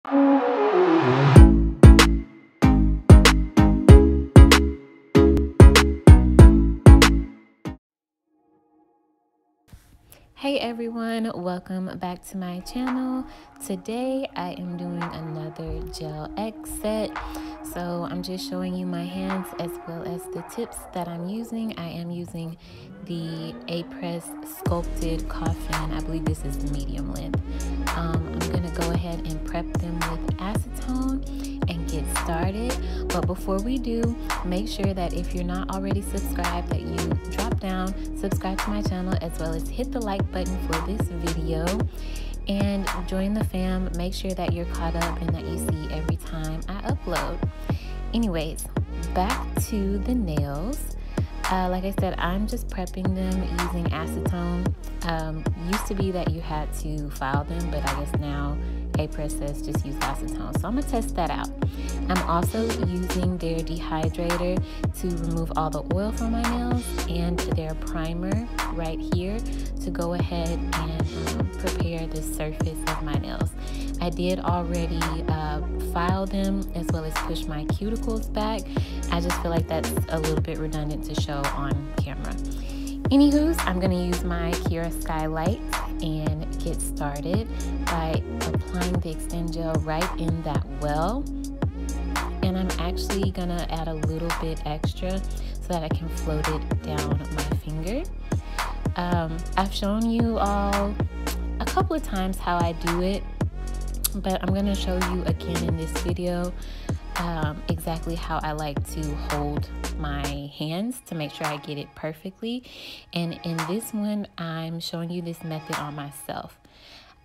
Hey everyone, welcome back to my channel. Today I am doing another gel X set. So I'm just showing you my hands as well as the tips that I'm using. I am using the A-Press Sculpted Coffin. I believe this is the medium length. I'm gonna go ahead and prep them with acetone and get started. But before we do, make sure that if you're not already subscribed, that you drop down, subscribe to my channel, as well as hit the like button for this video and join the fam. Make sure that you're caught up and that you see every time I upload. Anyways, back to the nails. Like I said, I'm just prepping them using acetone. Used to be that you had to file them, but I guess now A-Press says just use acetone. So I'm gonna test that out. I'm also using their dehydrator to remove all the oil from my nails and their primer right here to go ahead and prepare the surface of my nails. I did already file them as well as push my cuticles back. I just feel like that's a little bit redundant to show on camera. Anywho's, I'm gonna use my Kira Skylight and get started by applying the Extend Gel right in that well. And I'm actually gonna add a little bit extra so that I can float it down my finger. I've shown you all a couple of times how I do it, but I'm gonna show you again in this video exactly how I like to hold my hands to make sure I get it perfectly. And in this one, I'm showing you this method on myself.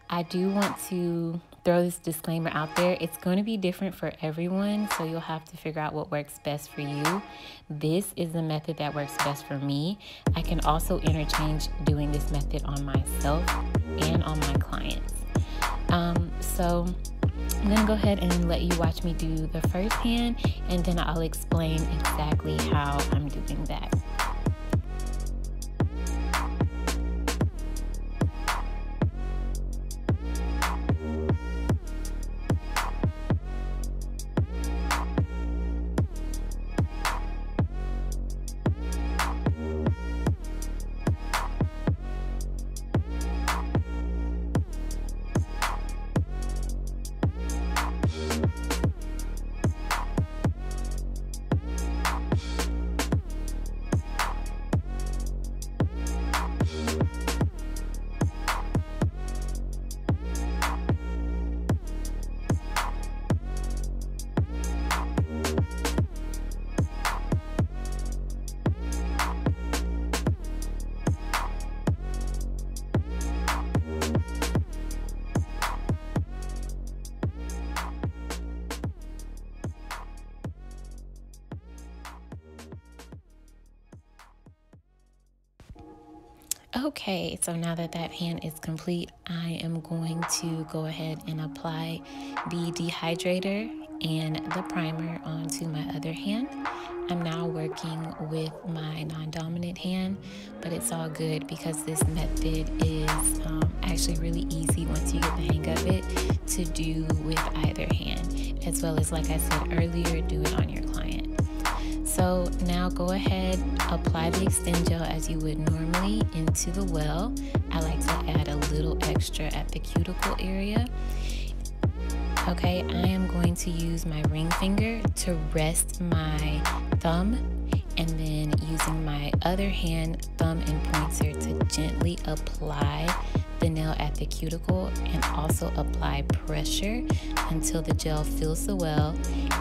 I do want to throw this disclaimer out there. It's going to be different for everyone, so you'll have to figure out what works best for you. This is the method that works best for me. I can also interchange doing this method on myself and on my clients. So I'm gonna go ahead and let you watch me do the first hand, and then I'll explain exactly how I'm doing that. Okay, so now that that hand is complete, I am going to go ahead and apply the dehydrator and the primer onto my other hand. I'm now working with my non-dominant hand, but it's all good because this method is actually really easy once you get the hang of it to do with either hand, as well as, like I said earlier, do it on your client. So now go ahead, apply the Extend Gel as you would normally into the well. I like to add a little extra at the cuticle area. Okay, I am going to use my ring finger to rest my thumb, and then using my other hand, thumb and pointer, to gently apply the nail at the cuticle and also apply pressure until the gel fills the well,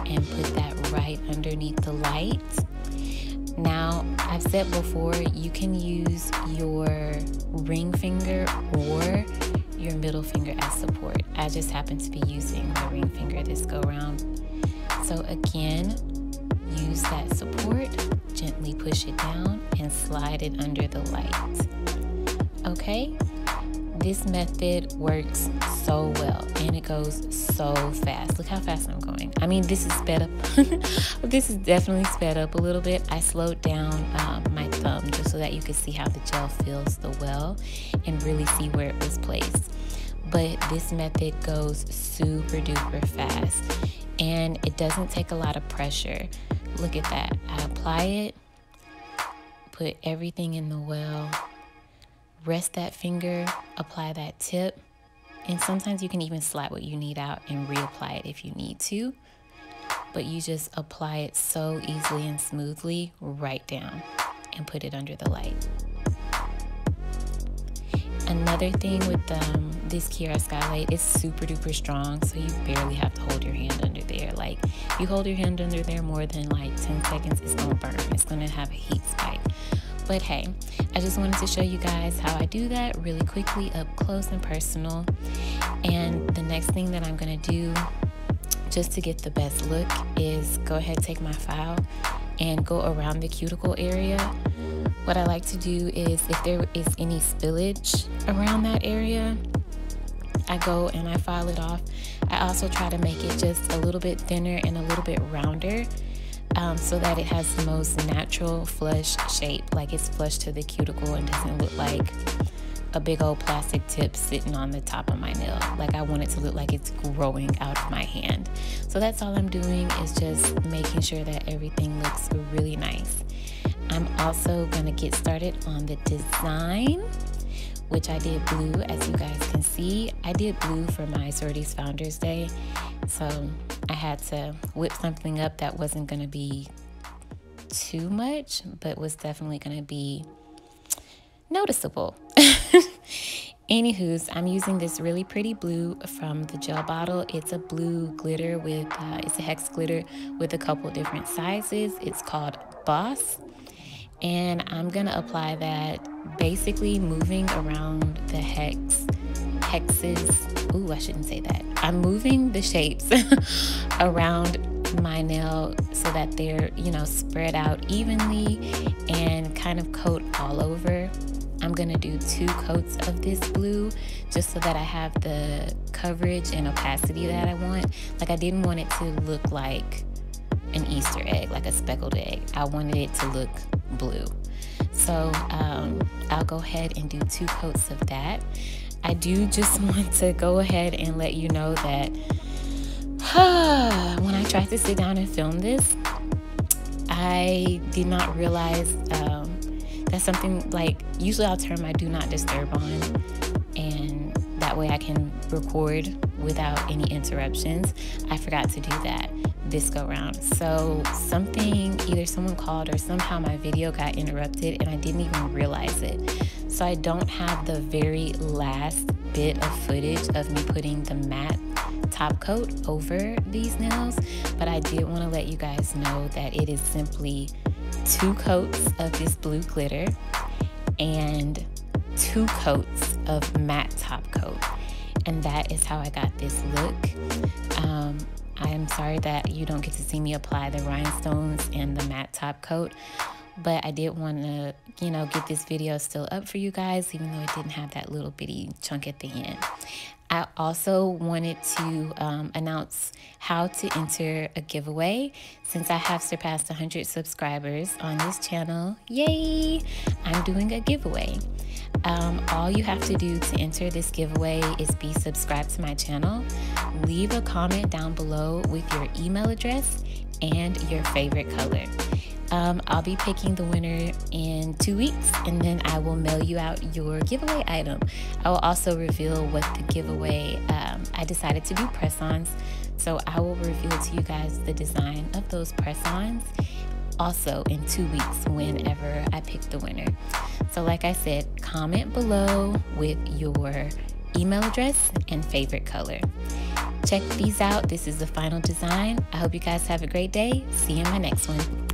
and put that right underneath the light. Now, I've said before, you can use your ring finger or your middle finger as support. I just happen to be using my ring finger this go round. So again, use that support, gently push it down and slide it under the light. Okay, this method works so well and it goes so fast. Look how fast I'm going. I mean, this is sped up. This is definitely sped up a little bit. I slowed down my thumb just so that you could see how the gel fills the well and really see where it was placed. but this method goes super duper fast and it doesn't take a lot of pressure. Look at that. I apply it, put everything in the well, rest that finger, apply that tip, and sometimes you can even slap what you need out and reapply it if you need to. But you just apply it so easily and smoothly right down and put it under the light. Another thing with this Kiara Skylight, it's super duper strong, so you barely have to hold your hand under there. Like, if you hold your hand under there more than like 10 seconds, it's gonna burn. It's gonna have a heat spike. But hey, I just wanted to show you guys how I do that really quickly, up close and personal. And the next thing that I'm gonna do, just to get the best look, is go ahead, take my file and go around the cuticle area. What I like to do is, if there is any spillage around that area, I go and I file it off. I also try to make it just a little bit thinner and a little bit rounder, so that it has the most natural flush shape, like it's flush to the cuticle and doesn't look like a big old plastic tip sitting on the top of my nail. Like, I want it to look like it's growing out of my hand. So that's all I'm doing, is just making sure that everything looks really nice. I'm also gonna get started on the design, which I did blue, as you guys can see. I did blue for my Sororities Founders Day, so I had to whip something up that wasn't gonna be too much, but was definitely gonna be noticeable. Anywho's, I'm using this really pretty blue from the gel bottle. It's a blue glitter with, it's a hex glitter with a couple different sizes. It's called Boss. And I'm gonna apply that, basically moving around the hexes. Ooh, I shouldn't say that. I'm moving the shapes around my nail so that they're, you know, spread out evenly and kind of coat all over. I'm gonna do 2 coats of this blue just so that I have the coverage and opacity that I want. Like, I didn't want it to look like an Easter egg, like a speckled egg. I wanted it to look blue. So I'll go ahead and do 2 coats of that. I do just want to go ahead and let you know that when I tried to sit down and film this, I did not realize that's something, like, usually I'll turn my do not disturb on, and that way I can record without any interruptions. I forgot to do that this go round. So either someone called or somehow my video got interrupted and I didn't even realize it. So I don't have the very last bit of footage of me putting the matte top coat over these nails, but I did want to let you guys know that it is simply 2 coats of this blue glitter and 2 coats of matte top coat, and that is how I got this look. I am sorry that you don't get to see me apply the rhinestones and the matte top coat, but I did want to, you know, get this video still up for you guys, even though it didn't have that little bitty chunk at the end. I also wanted to announce how to enter a giveaway. Since I have surpassed 100 subscribers on this channel, yay, I'm doing a giveaway. All you have to do to enter this giveaway is be subscribed to my channel, leave a comment down below with your email address and your favorite color. I'll be picking the winner in 2 weeks, and then I will mail you out your giveaway item. I will also reveal what the giveaway, I decided to do press-ons, so I will reveal to you guys the design of those press-ons also in 2 weeks whenever I pick the winner. So like I said, comment below with your email address and favorite color. Check these out. This is the final design. I hope you guys have a great day. See you in my next one.